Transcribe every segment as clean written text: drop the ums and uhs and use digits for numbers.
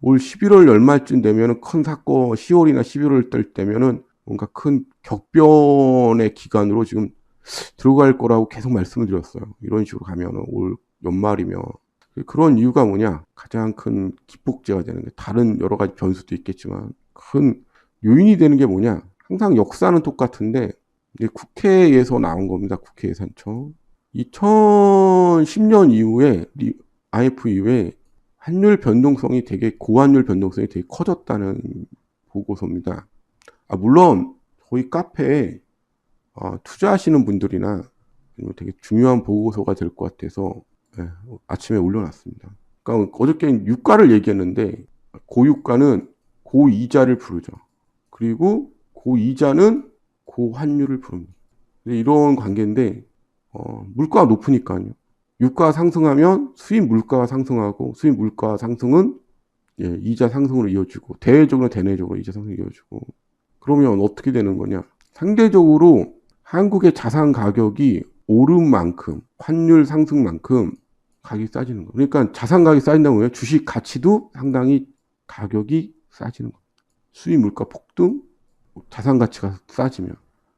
올 11월 연말쯤 되면은 큰 사건, 10월이나 11월 달 때면은 뭔가 큰 격변의 기간으로 지금 들어갈 거라고 계속 말씀을 드렸어요. 이런 식으로 가면은 올 연말이면. 그런 이유가 뭐냐? 가장 큰 기폭제가 되는 게, 다른 여러 가지 변수도 있겠지만 큰 요인이 되는 게 뭐냐? 항상 역사는 똑같은데 이제 국회에서 나온 겁니다. 국회 예산처. 2010년 이후에 IMF 이후에 환율 변동성이 되게, 고환율 변동성이 되게 커졌다는 보고서입니다. 물론 저희 카페에 투자하시는 분들이나 되게 중요한 보고서가 될 것 같아서 아침에 올려놨습니다. 그러니까 어저께 유가를 얘기했는데, 고유가는 고이자를 부르죠. 그리고 고이자는 고환율을 부릅니다. 이런 관계인데, 물가가 높으니까요. 유가가 상승하면 수입 물가가 상승하고, 수입 물가 상승은 이자 상승으로 이어지고, 대외적으로 대내적으로 이자 상승이 이어지고, 그러면 어떻게 되는 거냐? 상대적으로 한국의 자산 가격이 오른 만큼, 환율 상승만큼 가격이 싸지는 거예요. 그러니까 자산 가격이 싸진다고 하면 주식 가치도 상당히 가격이 싸지는 거예요. 수입 물가 폭등, 자산 가치가 싸지면.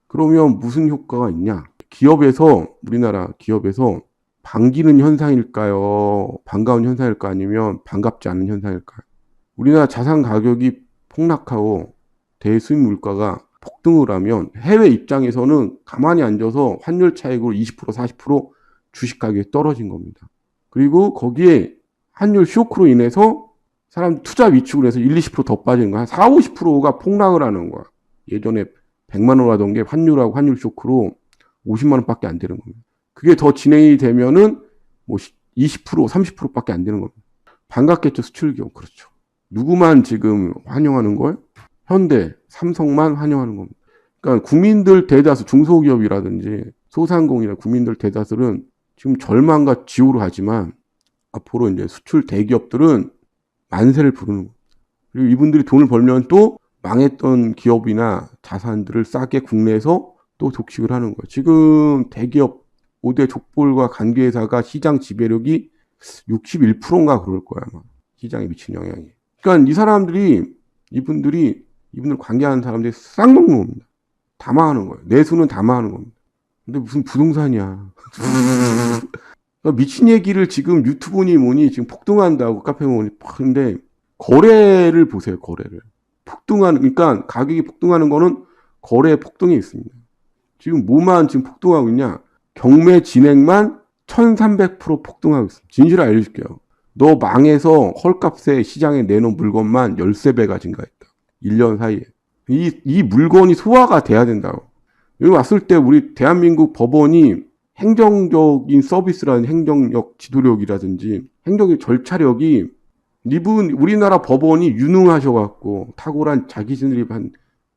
그러면 무슨 효과가 있냐? 기업에서, 우리나라 기업에서 반기는 현상일까요? 반가운 현상일까? 아니면 반갑지 않은 현상일까요? 우리나라 자산 가격이 폭락하고 대수입 물가가 폭등을 하면 해외 입장에서는 가만히 앉아서 환율 차익으로 20%, 40% 주식 가격이 떨어진 겁니다. 그리고 거기에 환율 쇼크로 인해서 사람 투자 위축을 해서 1, 20%더 빠지는 거야. 한 4, 50%가 폭락을 하는 거야. 예전에 100만 원 하던 게 환율하고 환율 쇼크로 50만 원밖에 안 되는 겁니다. 그게 더 진행이 되면은 뭐 20%, 30%밖에 안 되는 겁니다. 반갑겠죠, 수출기업. 그렇죠. 누구만 지금 환영하는 걸? 현대, 삼성만 환영하는 겁니다. 그러니까 국민들 대다수, 중소기업이라든지 소상공인이나 국민들 대다수는 지금 절망과 지우로 하지만 앞으로 이제 수출 대기업들은 만세를 부르는 거예요. 그리고 이분들이 돈을 벌면 또 망했던 기업이나 자산들을 싸게 국내에서 또 독식을 하는 거예요. 지금 대기업 5대 족볼과 관계회사가 시장 지배력이 61%인가 그럴 거야, 아마. 시장에 미친 영향이. 그러니까 이 사람들이, 이분들 관계하는 사람들이 쌍먹는 겁니다. 다 망하는 거예요. 내수는 다 망하는 겁니다. 근데 무슨 부동산이야. 그러니까 미친 얘기를 지금 유튜브니 뭐니 지금 폭등한다고 카페 뭐니. 근데 거래를 보세요, 거래를. 그러니까 가격이 폭등하는 거는 거래 폭등이 있습니다. 지금 뭐만 지금 폭등하고 있냐? 경매 진행만 1300% 폭등하고 있습니다. 진실을 알려줄게요. 너 망해서 헐값에 시장에 내놓은 물건만 13배가 증가했다. 1년 사이에. 이 물건이 소화가 돼야 된다고. 여기 왔을 때 우리 대한민국 법원이 행정적인 서비스라는 행정력, 지도력이라든지 행정의 절차력이, 우리나라 법원이 유능하셔갖고 탁월한, 자기들이 한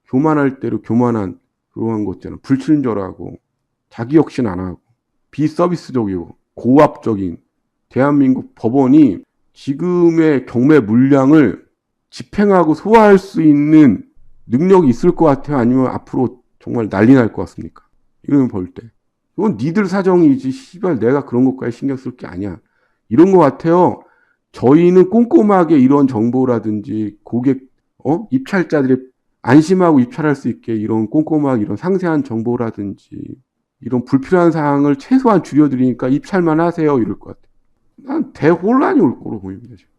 교만할 대로 교만한 그러한 것 있잖아. 불친절하고 자기 혁신 안 하고 비서비스적이고 고압적인 대한민국 법원이 지금의 경매 물량을 집행하고 소화할 수 있는 능력이 있을 것 같아요? 아니면 앞으로 정말 난리 날 것 같습니까? 이러면 볼 때. 이건 니들 사정이지, 씨발 내가 그런 것까지 신경 쓸 게 아니야. 이런 것 같아요. 저희는 꼼꼼하게 이런 정보라든지 고객, 입찰자들이 안심하고 입찰할 수 있게 이런 꼼꼼하게 이런 상세한 정보라든지 이런 불필요한 사항을 최소한 줄여드리니까 입찰만 하세요. 이럴 것 같아요. 난 대혼란이 올 거로 보입니다. 지금.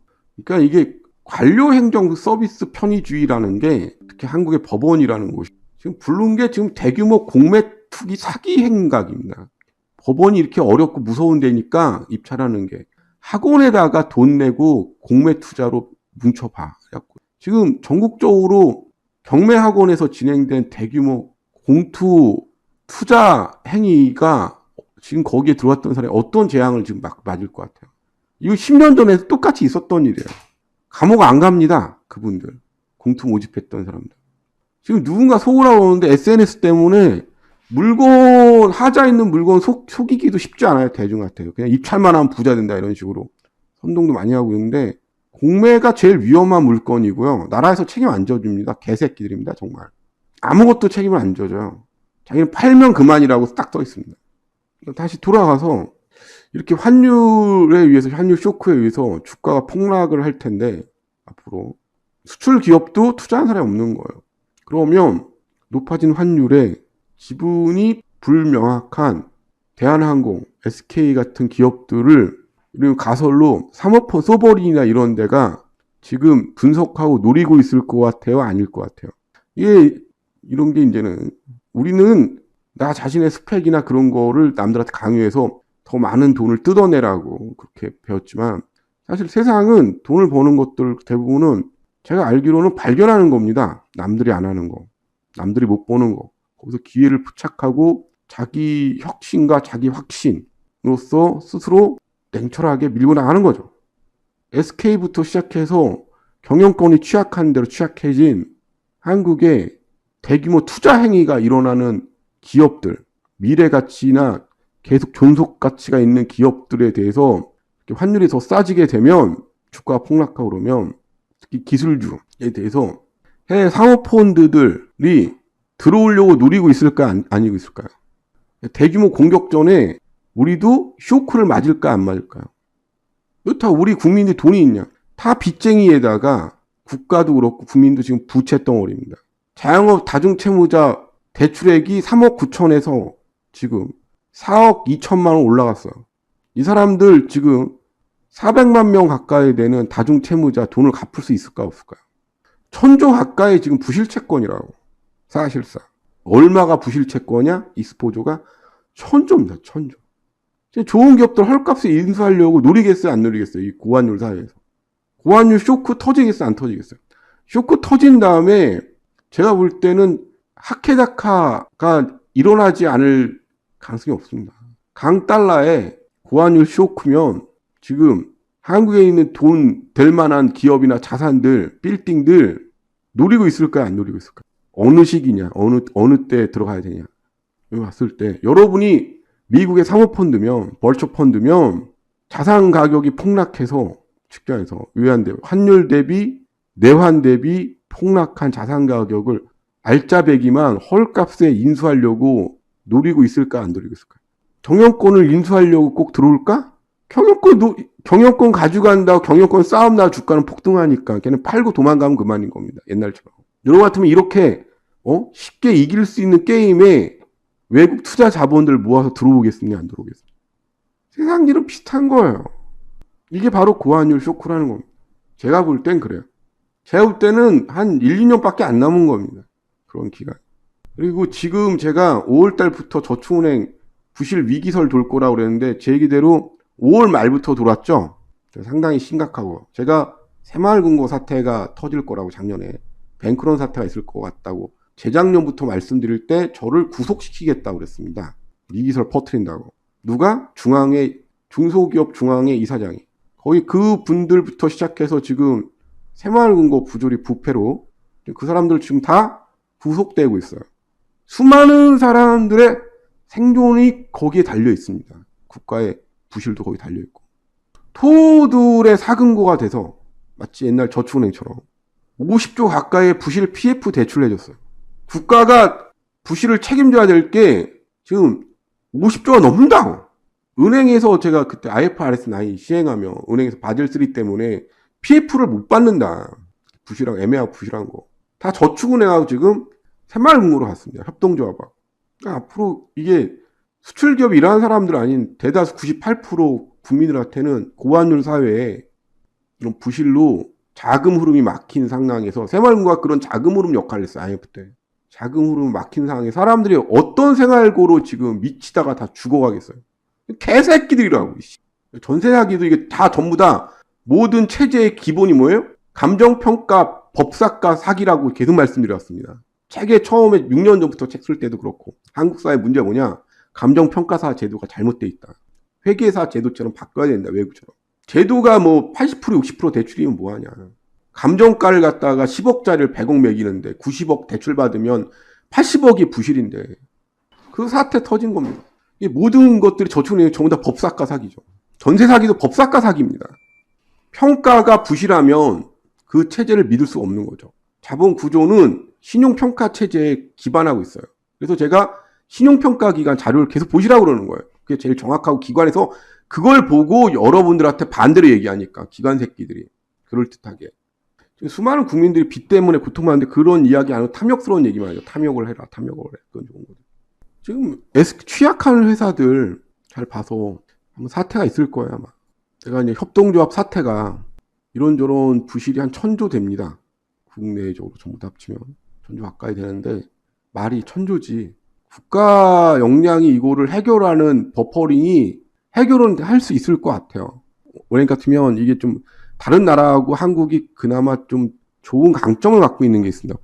그러니까 이게 관료행정 서비스 편의주의라는 게, 특히 한국의 법원이라는 곳이 지금 부른 게 지금 대규모 공매 투기 사기 행각입니다. 법원이 이렇게 어렵고 무서운 데니까 입찰하는 게, 학원에다가 돈 내고 공매 투자로 뭉쳐봐. 지금 전국적으로 경매학원에서 진행된 대규모 공투 투자 행위가 지금 거기에 들어왔던 사람이 어떤 재앙을 지금 맞을 것 같아요. 이거 10년 전에 똑같이 있었던 일이에요. 감옥 안 갑니다. 그분들. 공투 모집했던 사람들. 지금 누군가 속으라고 하는데 SNS 때문에 물건, 하자 있는 물건 속이기도 쉽지 않아요. 대중한테. 그냥 입찰만 하면 부자 된다 이런 식으로 선동도 많이 하고 있는데, 공매가 제일 위험한 물건이고요. 나라에서 책임 안 져줍니다. 개새끼들입니다. 정말. 아무것도 책임을 안 져줘요. 자기는 팔면 그만이라고 딱 써 있습니다. 다시 돌아가서 이렇게 환율에 의해서, 환율 쇼크에 의해서 주가가 폭락을 할 텐데, 앞으로. 수출 기업도 투자한 사람이 없는 거예요. 그러면 높아진 환율에 지분이 불명확한 대한항공, SK 같은 기업들을 그리고 가설로 사모펀, 소버린이나 이런 데가 지금 분석하고 노리고 있을 것 같아요? 아닐 것 같아요? 이게 이런 게 이제는 우리는 나 자신의 스펙이나 그런 거를 남들한테 강요해서 더 많은 돈을 뜯어내라고 그렇게 배웠지만 사실 세상은 돈을 버는 것들 대부분은 제가 알기로는 발견하는 겁니다. 남들이 안 하는 거. 남들이 못 보는 거. 거기서 기회를 포착하고 자기 혁신과 자기 확신으로서 스스로 냉철하게 밀고 나가는 거죠. SK부터 시작해서 경영권이 취약한 대로 취약해진 한국의 대규모 투자 행위가 일어나는 기업들, 미래 가치나 계속 존속 가치가 있는 기업들에 대해서 환율이 더 싸지게 되면 주가가 폭락하고 그러면 특히 기술주에 대해서 해외 사모펀드들이 들어오려고 노리고 있을까 아니고 있을까요? 대규모 공격전에 우리도 쇼크를 맞을까 안 맞을까요? 다 우리 국민들이 돈이 있냐? 다 빚쟁이에다가 국가도 그렇고 국민도 지금 부채 덩어리입니다. 자영업 다중채무자 대출액이 3억 9천에서 지금 4억 2천만 원 올라갔어요. 이 사람들 지금 400만 명 가까이 되는 다중채무자 돈을 갚을 수 있을까 없을까요? 1000조 가까이 지금 부실채권이라고. 사실상 얼마가 부실채권이야? 이스포조가 1000조입니다. 1000조. 좋은 기업들 헐값에 인수하려고 노리겠어요? 안 노리겠어요? 이 고환율 사회에서. 고환율 쇼크 터지겠어요? 안 터지겠어요? 쇼크 터진 다음에 제가 볼 때는 하케다카가 일어나지 않을 가능성이 없습니다. 강달러에 고환율 쇼크면 지금 한국에 있는 돈 될 만한 기업이나 자산들, 빌딩들 노리고 있을까요? 안 노리고 있을까요? 어느 시기냐? 어느 때 들어가야 되냐? 여기 봤을 때 여러분이 미국의 사모펀드면 벌처펀드면 자산 가격이 폭락해서 직장에서 외환 대비 환율 대비 내환 대비 폭락한 자산 가격을 알짜배기만 헐값에 인수하려고 노리고 있을까 안 노리고 있을까? 경영권을 인수하려고 꼭 들어올까? 경영권 가져간다고 경영권 싸움 나 주가는 폭등하니까 걔는 팔고 도망가면 그만인 겁니다. 옛날처럼. 여러분 같으면 이렇게 쉽게 이길 수 있는 게임에 외국 투자 자본들 모아서 들어오겠습니까? 안 들어오겠습니까? 세상 일은 비슷한 거예요. 이게 바로 고환율 쇼크라는 겁니다. 제가 볼 땐 그래요. 제가 볼 때는 한 1, 2년밖에 안 남은 겁니다. 그런 기간. 그리고 지금 제가 5월 달부터 저축은행 부실 위기설 돌 거라고 그랬는데 제 얘기대로 5월 말부터 돌았죠. 상당히 심각하고 제가 새마을금고 사태가 터질 거라고 작년에 뱅크런 사태가 있을 것 같다고 재작년부터 말씀드릴 때 저를 구속시키겠다고 그랬습니다. 위기설 퍼뜨린다고. 누가? 중소기업 중앙회 이사장이. 거의 그 분들부터 시작해서 지금 새마을금고 부조리 부패로 그 사람들 지금 다 구속되고 있어요. 수많은 사람들의 생존이 거기에 달려 있습니다. 국가의 부실도 거기 달려 있고. 토들의 사금고가 돼서 마치 옛날 저축은행처럼 50조 가까이의 부실 PF 대출을 해줬어요. 국가가 부실을 책임져야 될 게 지금 50조가 넘는다. 은행에서 제가 그때 IFRS 9 시행하며 은행에서 바젤 3 때문에 PF를 못 받는다. 부실하고 애매하고 부실한 거. 다 저축은행하고 지금 새마을금고로 갔습니다. 협동조합하고. 그러니까 앞으로 이게 수출기업이 일하는 사람들 아닌 대다수 98% 국민들한테는 고환율 사회에 이런 부실로 자금 흐름이 막힌 상황에서 새마을금고가 그런 자금 흐름 역할을 했어요. IMF 때. 자금 흐름 막힌 상황에 사람들이 어떤 생활고로 지금 미치다가 다 죽어가겠어요. 개새끼들이라고. 전세 사기도 이게 다 전부 다 모든 체제의 기본이 뭐예요? 감정평가 법사가 사기라고 계속 말씀드렸습니다. 책에 처음에 6년 전부터 책 쓸 때도 그렇고 한국 사회 문제가 뭐냐? 감정평가사 제도가 잘못돼 있다. 회계사 제도처럼 바꿔야 된다. 외국처럼. 제도가 뭐 80% 60% 대출이면 뭐하냐. 감정가를 갖다가 10억짜리를 100억 매기는데 90억 대출 받으면 80억이 부실인데 그 사태 터진 겁니다. 이 모든 것들이 저축은행이 전부 다 법사가 사기죠. 전세 사기도 법사가 사기입니다. 평가가 부실하면 그 체제를 믿을 수 없는 거죠. 자본 구조는 신용평가 체제에 기반하고 있어요. 그래서 제가 신용평가 기관 자료를 계속 보시라고 그러는 거예요. 그게 제일 정확하고 기관에서 그걸 보고 여러분들한테 반대로 얘기하니까 기관 새끼들이 그럴듯하게. 수많은 국민들이 빚 때문에 고통받는데 그런 이야기 안 하고 탐욕스러운 얘기만 하죠. 탐욕을 해라. 탐욕을 해. 그건 좋은 거죠. 지금 취약한 회사들 잘 봐서 한번 사태가 있을 거예요, 아마. 제가 이제 협동조합 사태가 이런저런 부실이 한 1000조 됩니다. 국내적으로 전부 다 합치면 1000조 가까이 되는데 말이 1000조지. 국가 역량이 이거를 해결하는 버퍼링이 해결은 할 수 있을 것 같아요. 원래 같으면 이게 좀 다른 나라하고 한국이 그나마 좀 좋은 강점을 갖고 있는 게 있습니다.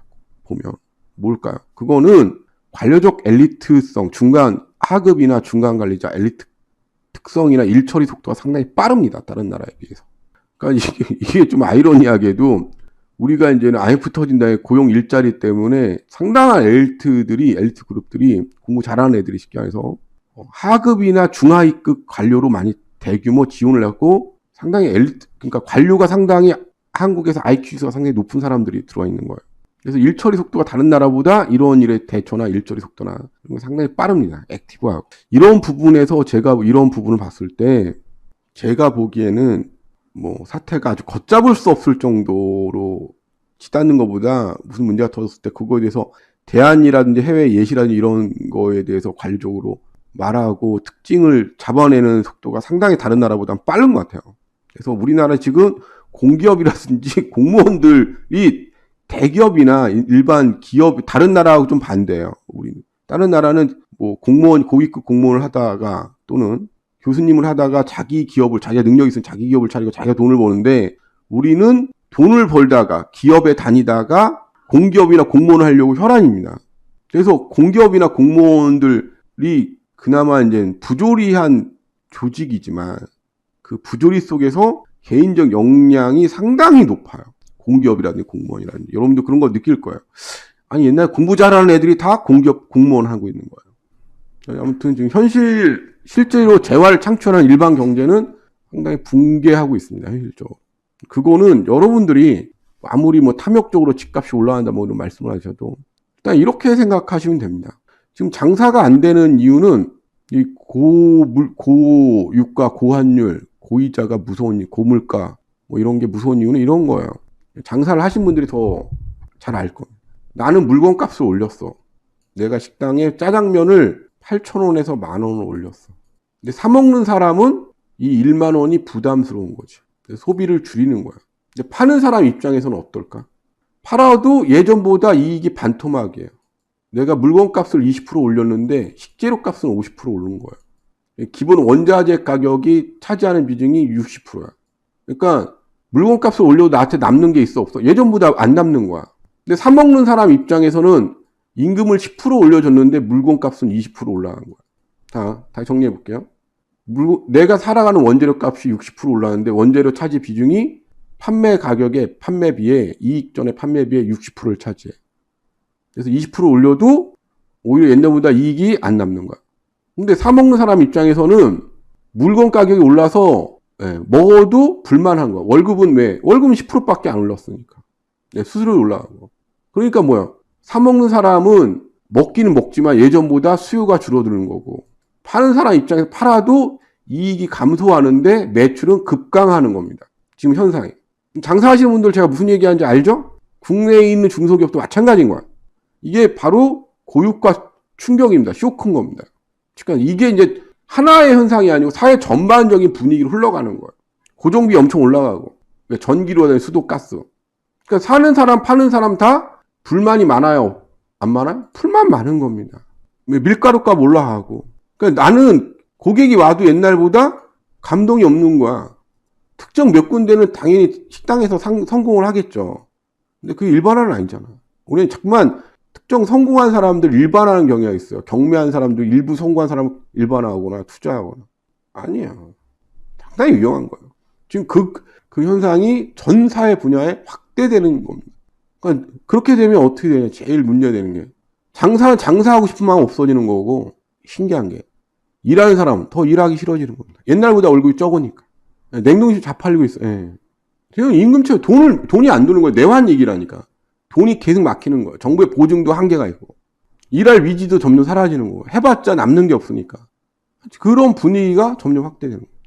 보면 뭘까요? 그거는 관료적 엘리트성, 중간 하급이나 중간 관리자 엘리트 특성이나 일 처리 속도가 상당히 빠릅니다. 다른 나라에 비해서. 그러니까 이게 좀 아이러니하게도 우리가 이제는 IMF 터진 다음에 고용 일자리 때문에 상당한 엘리트 그룹들이 공부 잘하는 애들이 쉽게 해서 하급이나 중하위급 관료로 많이 대규모 지원을 하고 상당히 엘리트, 그러니까 관료가 상당히 한국에서 IQ수가 상당히 높은 사람들이 들어와 있는 거예요. 그래서 일 처리 속도가 다른 나라보다 이런 일의 대처나 일 처리 속도나 이런 게 상당히 빠릅니다. 액티브하고. 이런 부분에서 제가 이런 부분을 봤을 때 제가 보기에는 뭐 사태가 아주 걷잡을 수 없을 정도로 치닫는 것보다 무슨 문제가 터졌을 때 그거에 대해서 대안이라든지 해외 예시라든지 이런 거에 대해서 관리적으로 말하고 특징을 잡아내는 속도가 상당히 다른 나라보다 빠른 것 같아요. 그래서 우리나라 지금 공기업이라든지 공무원들이 대기업이나 일반 기업, 다른 나라하고 좀 반대예요. 우리는. 다른 나라는 뭐 공무원, 고위급 공무원을 하다가 또는 교수님을 하다가 자기 기업을, 자기가 능력이 있으면 자기 기업을 차리고 자기가 돈을 버는데 우리는 돈을 벌다가 기업에 다니다가 공기업이나 공무원을 하려고 혈안입니다. 그래서 공기업이나 공무원들이 그나마 이제 부조리한 조직이지만 그 부조리 속에서 개인적 역량이 상당히 높아요. 공기업이라든지 공무원이라든지. 여러분도 그런 거 느낄 거예요. 아니, 옛날 공부 잘하는 애들이 다 공기업 공무원 하고 있는 거예요. 아무튼 지금 실제로 재화를 창출하는 일반 경제는 상당히 붕괴하고 있습니다. 현실적으로. 그거는 여러분들이 아무리 뭐 탐욕적으로 집값이 올라간다 뭐 이런 말씀을 하셔도 일단 이렇게 생각하시면 됩니다. 지금 장사가 안 되는 이유는 이 고유가, 고환율, 고이자가 무서운, 고물가 뭐 이런 게 무서운 이유는 이런 거예요. 장사를 하신 분들이 더 잘 알 거예요. 나는 물건 값을 올렸어. 내가 식당에 짜장면을 8,000원에서 10,000원을 올렸어. 근데 사 먹는 사람은 이 1만 원이 부담스러운 거지. 소비를 줄이는 거야. 근데 파는 사람 입장에서는 어떨까? 팔아도 예전보다 이익이 반토막이에요. 내가 물건 값을 20% 올렸는데 식재료 값은 50% 오른 거예요. 기본 원자재 가격이 차지하는 비중이 60%야. 그러니까 물건 값을 올려도 나한테 남는 게 있어 없어? 예전보다 안 남는 거야. 근데 사 먹는 사람 입장에서는 임금을 10% 올려줬는데 물건 값은 20% 올라간 거야. 다시 정리해 볼게요. 내가 살아가는 원재료 값이 60% 올라가는데 원재료 차지 비중이 판매 가격의 판매비에 이익 전에 판매비의 60%를 차지해. 그래서 20% 올려도 오히려 옛날보다 이익이 안 남는 거야. 근데 사 먹는 사람 입장에서는 물건 가격이 올라서 먹어도 불만한 거야. 월급은 왜? 월급은 10%밖에 안 올랐으니까. 수수료 올라가고. 그러니까 뭐야? 사 먹는 사람은 먹기는 먹지만 예전보다 수요가 줄어드는 거고 파는 사람 입장에서 팔아도 이익이 감소하는데 매출은 급강하는 겁니다. 지금 현상이. 장사하시는 분들 제가 무슨 얘기하는지 알죠? 국내에 있는 중소기업도 마찬가지인 거야. 이게 바로 고유가 충격입니다. 쇼크인 겁니다. 그러니까 이게 이제 하나의 현상이 아니고 사회 전반적인 분위기로 흘러가는 거예요. 고정비 엄청 올라가고 전기료나 수도, 가스. 그러니까 사는 사람, 파는 사람 다 불만이 많아요. 안 많아요? 불만 많은 겁니다. 밀가루값 올라가고. 그러니까 나는 고객이 와도 옛날보다 감동이 없는 거야. 특정 몇 군데는 당연히 식당에서 성공을 하겠죠. 근데 그게 일반화는 아니잖아. 우리는 자꾸만 특정 성공한 사람들 일반화하는 경향이 있어요. 경매한 사람도 일부 성공한 사람 일반화하거나 투자하거나. 아니야. 상당히 위험한 거예요. 지금 그 현상이 전 사회 분야에 확대되는 겁니다. 그러니까 그렇게 되면 어떻게 되냐. 제일 문제되는 게. 장사하고 싶은 마음 없어지는 거고, 신기한 게. 일하는 사람 더 일하기 싫어지는 겁니다. 옛날보다 월급이 적으니까. 냉동실 다 팔리고 있어. 지금 임금체 돈이 안 도는 거예요. 내환위기라니까. 돈이 계속 막히는 거예요. 정부의 보증도 한계가 있고. 일할 위지도 점점 사라지는 거고. 해봤자 남는 게 없으니까. 그런 분위기가 점점 확대되는 거예요.